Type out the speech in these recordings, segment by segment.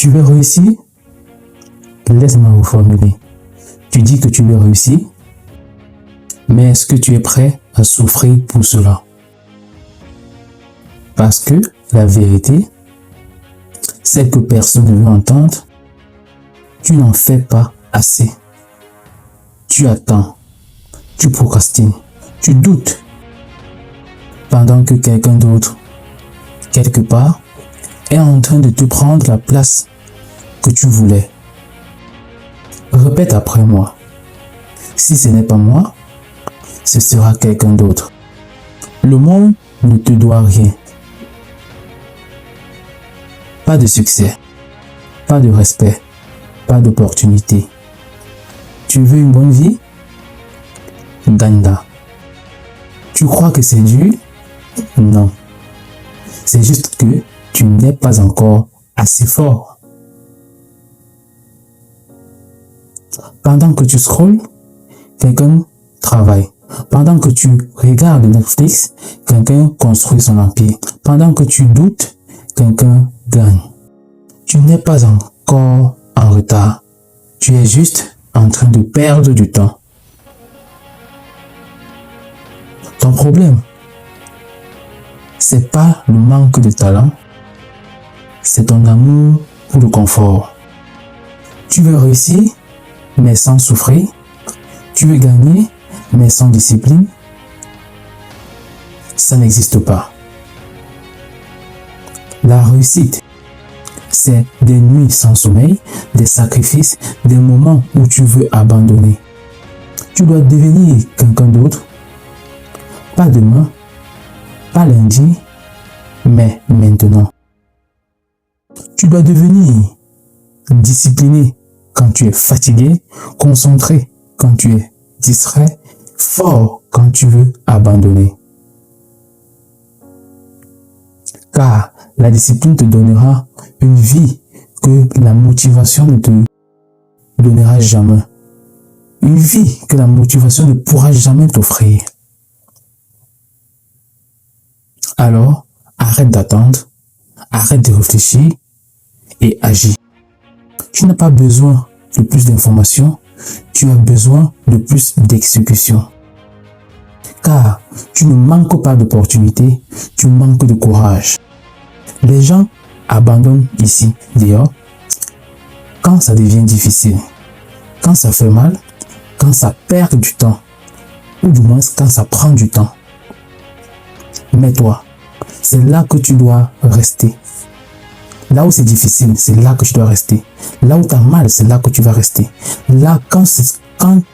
Tu veux réussir? Laisse-moi reformuler. Tu dis que tu veux réussir, mais est-ce que tu es prêt à souffrir pour cela? Parce que la vérité, celle que personne ne veut entendre, tu n'en fais pas assez. Tu attends, tu procrastines, tu doutes, pendant que quelqu'un d'autre, quelque part, est en train de te prendre la place que tu voulais. Répète après moi. Si ce n'est pas moi, ce sera quelqu'un d'autre. Le monde ne te doit rien. Pas de succès, pas de respect, pas d'opportunité. Tu veux une bonne vie? Gagne-la. Tu crois que c'est dur? Non. C'est juste que tu n'es pas encore assez fort. Pendant que tu scrolles, quelqu'un travaille. Pendant que tu regardes Netflix, quelqu'un construit son empire. Pendant que tu doutes, quelqu'un gagne. Tu n'es pas encore en retard. Tu es juste en train de perdre du temps. Ton problème, c'est pas le manque de talent, c'est ton amour pour le confort. Tu veux réussir, mais sans souffrir. Tu veux gagner, mais sans discipline. Ça n'existe pas. La réussite, c'est des nuits sans sommeil, des sacrifices, des moments où tu veux abandonner. Tu dois devenir quelqu'un d'autre. Pas demain, pas lundi, mais maintenant. Tu dois devenir discipliné quand tu es fatigué, concentré quand tu es distrait, fort quand tu veux abandonner. Car la discipline te donnera une vie que la motivation ne te donnera jamais. Une vie que la motivation ne pourra jamais t'offrir. Alors, arrête d'attendre, arrête de réfléchir et agis. Tu n'as pas besoin de plus d'informations, tu as besoin de plus d'exécution. Car tu ne manques pas d'opportunités, tu manques de courage. Les gens abandonnent ici, dehors, quand ça devient difficile, quand ça fait mal, quand ça perd du temps, ou du moins quand ça prend du temps. Mais toi, c'est là que tu dois rester. Là où c'est difficile, c'est là que tu dois rester. Là où tu as mal, c'est là que tu vas rester. Là, quand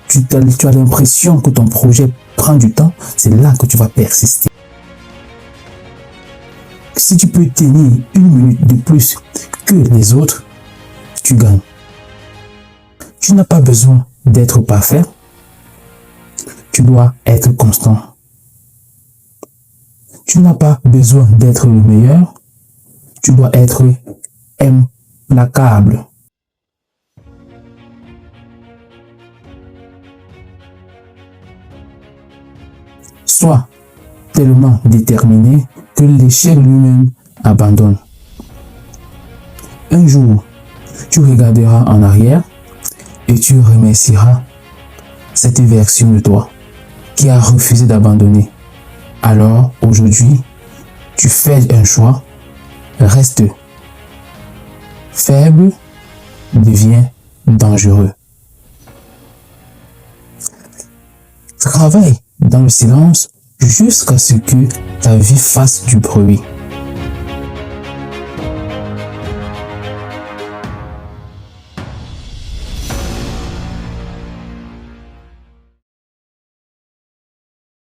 tu as l'impression que ton projet prend du temps, c'est là que tu vas persister. Si tu peux tenir une minute de plus que les autres, tu gagnes. Tu n'as pas besoin d'être parfait. Tu dois être constant. Tu n'as pas besoin d'être le meilleur. Tu dois être implacable. Sois tellement déterminé que l'échec lui-même abandonne. Un jour, tu regarderas en arrière et tu remercieras cette version de toi qui a refusé d'abandonner. Alors, aujourd'hui, tu fais un choix, reste faible, devient dangereux. Travaille dans le silence jusqu'à ce que ta vie fasse du bruit.